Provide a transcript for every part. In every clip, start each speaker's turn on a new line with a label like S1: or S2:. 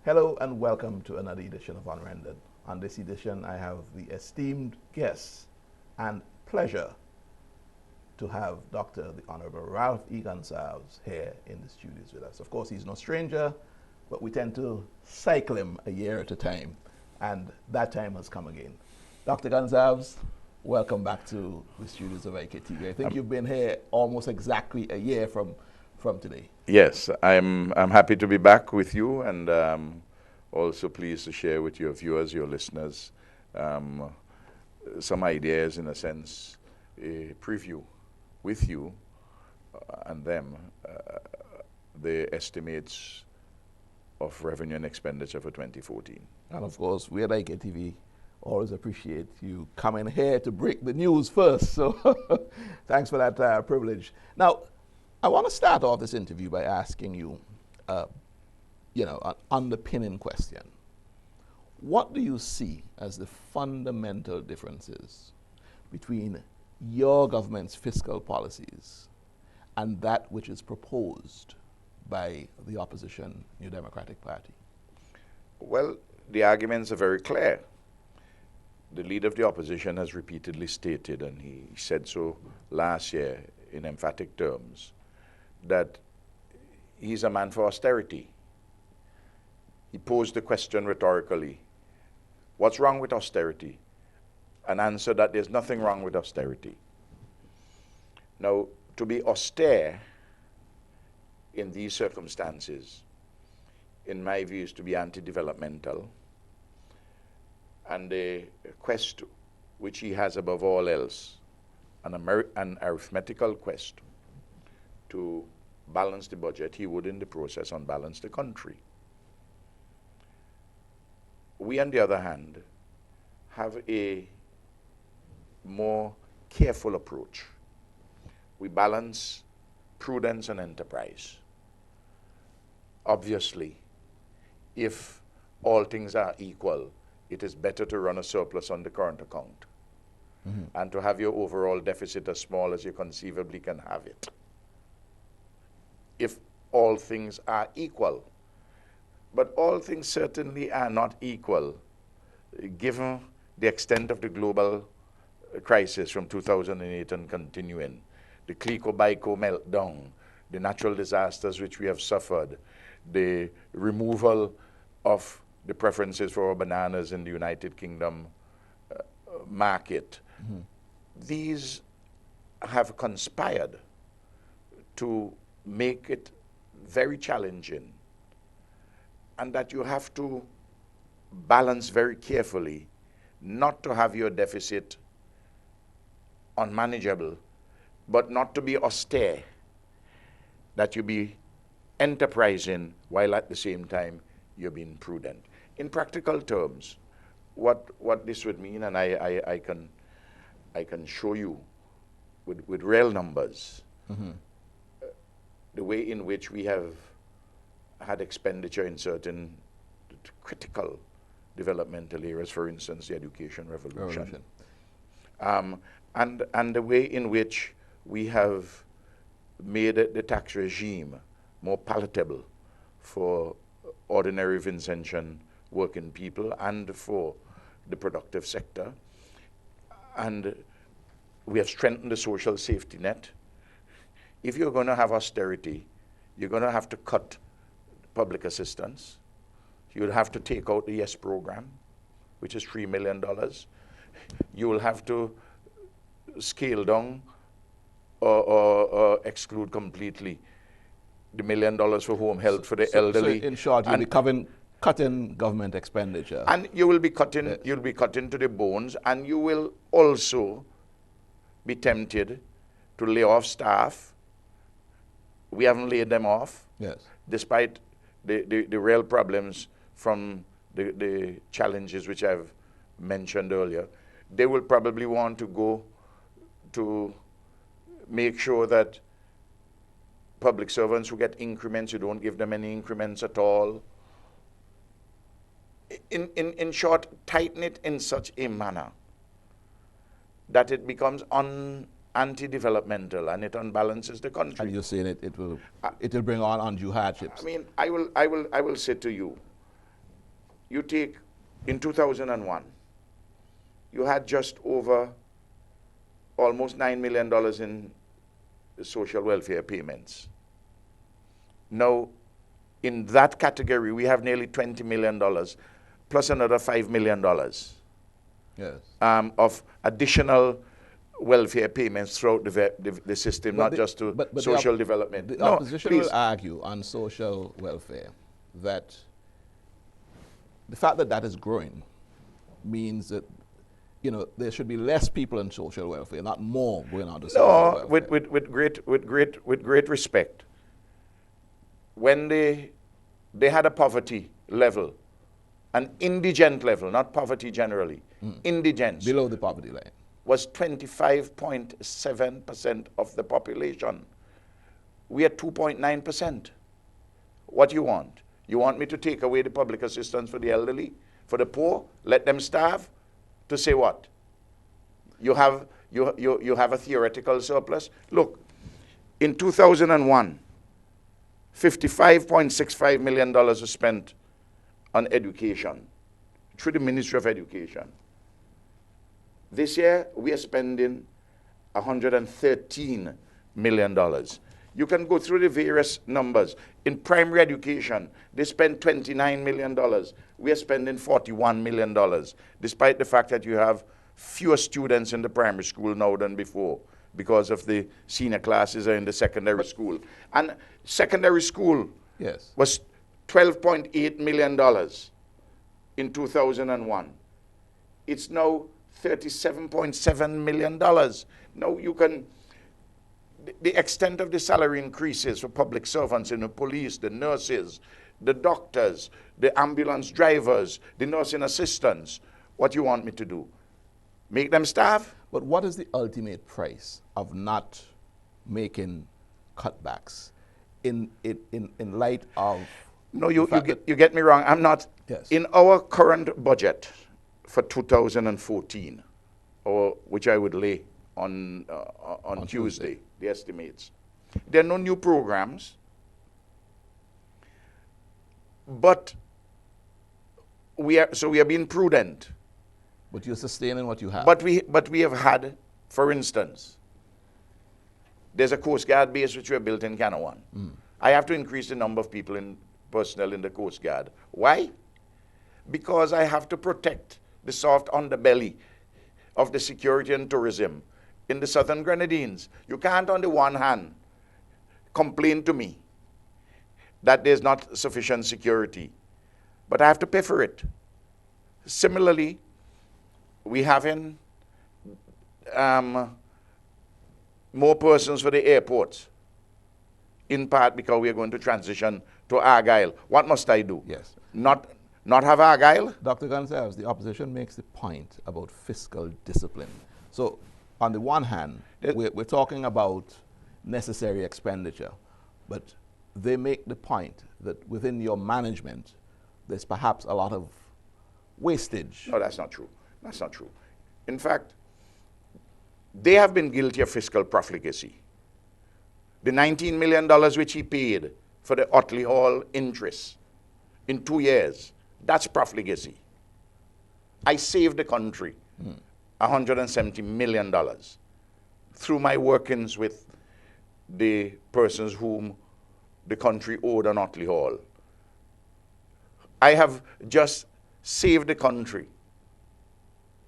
S1: Hello and welcome to another edition of Unrendered. On this edition, I have the esteemed guest and pleasure to have Dr. the Honorable Ralph E. Gonsalves here in the studios with us. Of course, he's no stranger, but we tend to cycle him a year at a time, and that time has come again. Dr. Gonsalves, welcome back to the studios of IKtv. I think you've been here almost exactly a year from today.
S2: Yes, I'm happy to be back with you, and also pleased to share with your viewers, your listeners, some ideas, in a sense, a preview with you and them, the estimates of revenue and expenditure for 2014.
S1: And of course, we at IKtv always appreciate you coming here to break the news first. So thanks for that privilege. Now, I want to start off this interview by asking you, an underpinning question. What do you see as the fundamental differences between your government's fiscal policies and that which is proposed by the opposition, New Democratic Party?
S2: Well, the arguments are very clear. The leader of the opposition has repeatedly stated, and he said so last year in emphatic terms, that he's a man for austerity. He posed the question rhetorically, what's wrong with austerity? And answered that there's nothing wrong with austerity. Now, to be austere in these circumstances, in my view, is to be anti-developmental. And the quest which he has above all else, an arithmetical quest to balance the budget, he would in the process unbalance the country. We, on the other hand, have a more careful approach. We balance prudence and enterprise. Obviously, if all things are equal, it is better to run a surplus on the current account and to have your overall deficit as small as you conceivably can have it, if all things are equal. But all things certainly are not equal, given the extent of the global crisis from 2008 and continuing, the Clico-Bico meltdown, the natural disasters which we have suffered, the removal of the preferences for bananas in the United Kingdom market. These have conspired to make it very challenging, and that you have to balance very carefully not to have your deficit unmanageable, but not to be austere, that you be enterprising while at the same time you're being prudent. In practical terms, what this would mean, and I can show you with real numbers, the way in which we have had expenditure in certain critical developmental areas, for instance, the education revolution. And the way in which we have made the tax regime more palatable for ordinary Vincentian working people and for the productive sector. And we have strengthened the social safety net. If you're going to have austerity, you're going to have to cut public assistance. You'll have to take out the YES program, which is $3 million. You will have to scale down or exclude completely the $1 million for home health for the elderly.
S1: So in short, you'll be cutting government expenditure.
S2: And you will be cutting, yes. You'll be cutting to the bones, and you will also be tempted to lay off staff. We haven't laid them off,
S1: yes,
S2: despite the real problems from the challenges which I've mentioned earlier. They will probably want to go to make sure that public servants who get increments, you don't give them any increments at all. In short, tighten it in such a manner that it becomes anti-developmental and it unbalances the country.
S1: And you're saying it will bring on undue hardships.
S2: I mean, I will say to you you take, in 2001, you had just over almost $9 million in social welfare payments. Now, in that category, we have nearly $20 million, plus another $5 million
S1: Yes.
S2: of additional welfare payments throughout the system, not just to social development.
S1: The
S2: No,
S1: opposition
S2: please.
S1: will argue on social welfare that the fact that that is growing means that, you know, there should be less people in social welfare, not more going on to social
S2: No,
S1: welfare.
S2: with great respect. When they had a poverty level, an indigent level, not poverty generally, indigence
S1: Below the poverty line.
S2: was 25.7% of the population. We are 2.9%. What do you want? You want me to take away the public assistance for the elderly, for the poor, let them starve? To say what? You have a theoretical surplus? Look, in 2001, $55.65 million was spent on education through the Ministry of Education. This year, we are spending $113 million. You can go through the various numbers. In primary education, they spend $29 million. We are spending $41 million, despite the fact that you have fewer students in the primary school now than before, because of the senior classes are in the secondary school. And secondary school was $12.8 million in 2001. It's now $37.7 million. Now you can, the extent of the salary increases for public servants in the police, the nurses, the doctors, the ambulance drivers, the nursing assistants. What do you want me to do? Make them starve?
S1: But what is the ultimate price of not making cutbacks in light of...
S2: No, you get me wrong. I'm not.
S1: Yes.
S2: In our current budget for 2014, or which I would lay on Tuesday, the estimates, there are no new programs, but we are being prudent.
S1: But you're sustaining what you have.
S2: But we have had, for instance, there's a Coast Guard base which we have built in Canawan. I have to increase the number of people in personnel in the Coast Guard. Why? Because I have to protect the soft underbelly of the security and tourism in the Southern Grenadines. You can't, on the one hand, complain to me that there's not sufficient security, but I have to pay for it. Similarly, we having more persons for the airports, in part because we are going to transition to Argyle. What must I do?
S1: Yes.
S2: Not have Argyle?
S1: Dr. Gonsalves, the opposition makes the point about fiscal discipline. So, on the one hand, we're talking about necessary expenditure, but they make the point that within your management, there's perhaps a lot of wastage.
S2: No, that's not true. That's not true. In fact, they have been guilty of fiscal profligacy. The $19 million which he paid for the Otley Hall interest in 2 years, that's profligacy. I saved the country $170 million through my workings with the persons whom the country owed on Otley Hall. I have just saved the country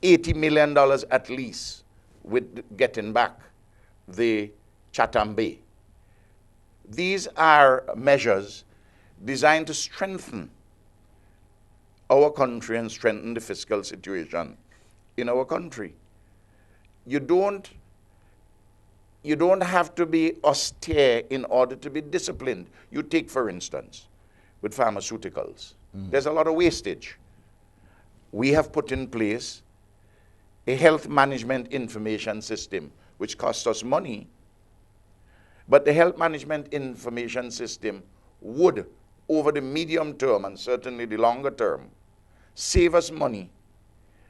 S2: $80 million at least with getting back the Chatham Bay. These are measures designed to strengthen our country and strengthen the fiscal situation in our country. You don't have to be austere in order to be disciplined. You take, for instance, with pharmaceuticals. There's a lot of wastage. We have put in place a health management information system, which costs us money, but the health management information system would, over the medium term and certainly the longer term, save us money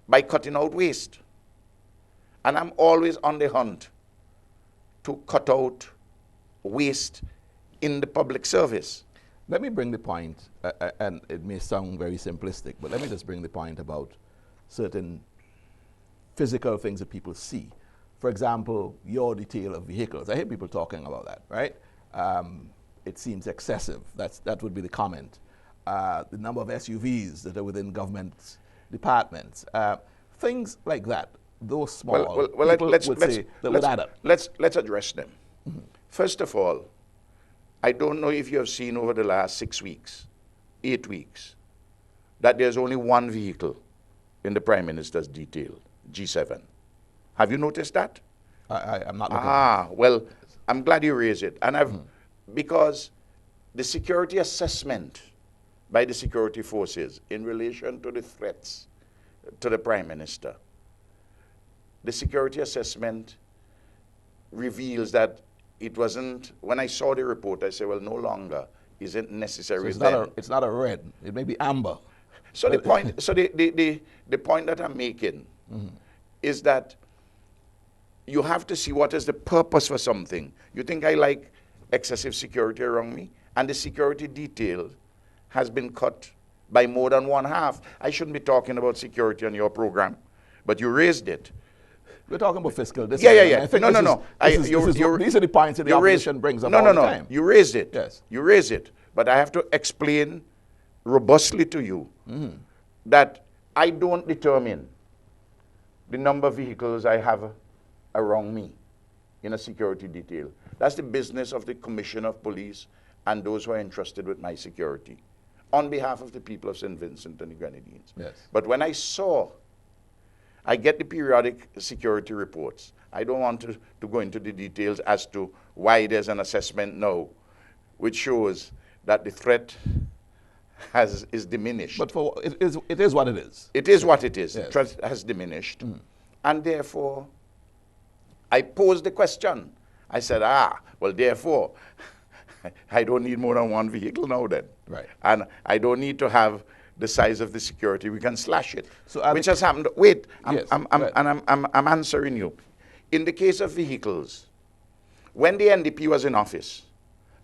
S2: by cutting out waste. And I'm always on the hunt to cut out waste in the public service.
S1: let me bring the point, and it may sound very simplistic, but let me just bring the point about certain physical things that people see. For example, your detail of vehicles. I hear people talking about that, right? It seems excessive. That would be the comment. The number of SUVs that are within government departments. Things like that. Those small people would say that would add up.
S2: Let's address them. Mm-hmm. First of all, I don't know if you have seen over the last 6 weeks, 8 weeks, that there's only one vehicle in the Prime Minister's detail, G7. Have you noticed that?
S1: I'm not looking.
S2: Well, I'm glad you raised it. And because the security assessment by the security forces in relation to the threats to the Prime Minister, the security assessment reveals that it wasn't, when I saw the report, I said, well, no longer is it necessary.
S1: So it's not a red, it may be amber.
S2: So the point, the point that I'm making is that you have to see what is the purpose for something. You think I like excessive security around me? And the security detail has been cut by more than one half. I shouldn't be talking about security on your program, but you raised it.
S1: We're talking about fiscal discipline.
S2: Yeah.
S1: I think these are the points that the opposition brings up all the time.
S2: You raised it.
S1: Yes.
S2: You raised it. But I have to explain robustly to you that I don't determine the number of vehicles I have around me in a security detail. That's the business of the Commissioner of Police and those who are entrusted with my security on behalf of the people of St. Vincent and the Grenadines.
S1: Yes.
S2: But when I get the periodic security reports. I don't want to go into the details as to why there's an assessment now, which shows that the threat is diminished.
S1: But it is what it is.
S2: It is what it is.
S1: Yes.
S2: The threat has diminished. And therefore, I posed the question. I said, well, therefore, I don't need more than one vehicle now then.
S1: Right.
S2: And I don't need to have the size of the security. We can slash it,
S1: so
S2: which has happened. Wait,
S1: Yes,
S2: I'm answering you. In the case of vehicles, when the NDP was in office,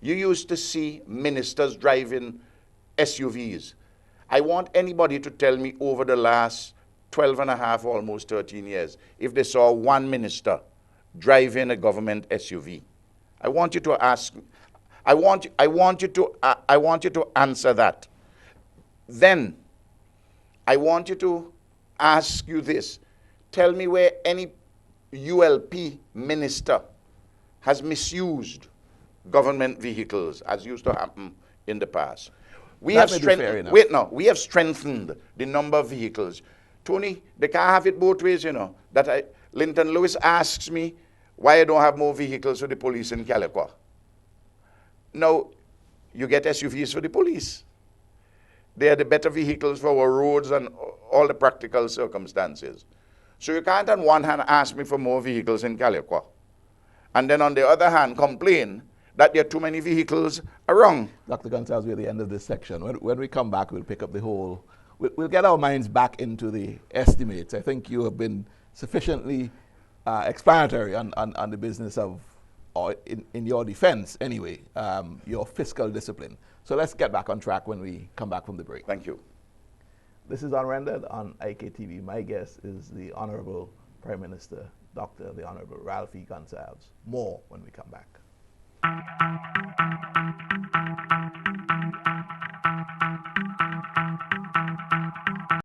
S2: you used to see ministers driving SUVs. I want anybody to tell me over the last 12 and a half, almost 13 years, if they saw one minister driving a government SUV. I want you to ask. I want you to answer that. Then, I want you to ask you this. Tell me where any ULP minister has misused government vehicles, as used to happen in the past. We have strengthened the number of vehicles. Tony, they can't have it both ways, you know. Linton Lewis asks me why I don't have more vehicles for the police in Calico. Now, you get SUVs for the police. They are the better vehicles for our roads and all the practical circumstances. So you can't on one hand ask me for more vehicles in Calico, and then on the other hand complain that there are too many vehicles around.
S1: Dr. Gonsalves, we're at the end of this section. When we come back, we'll pick up the whole, we'll get our minds back into the estimates. I think you have been sufficiently explanatory on the business of, or in your defense anyway, your fiscal discipline. So let's get back on track when we come back from the break.
S2: Thank you.
S1: This is Unrendered on IKtv. My guest is the Honorable Prime Minister, the Honorable Ralph Gonsalves. More when we come back.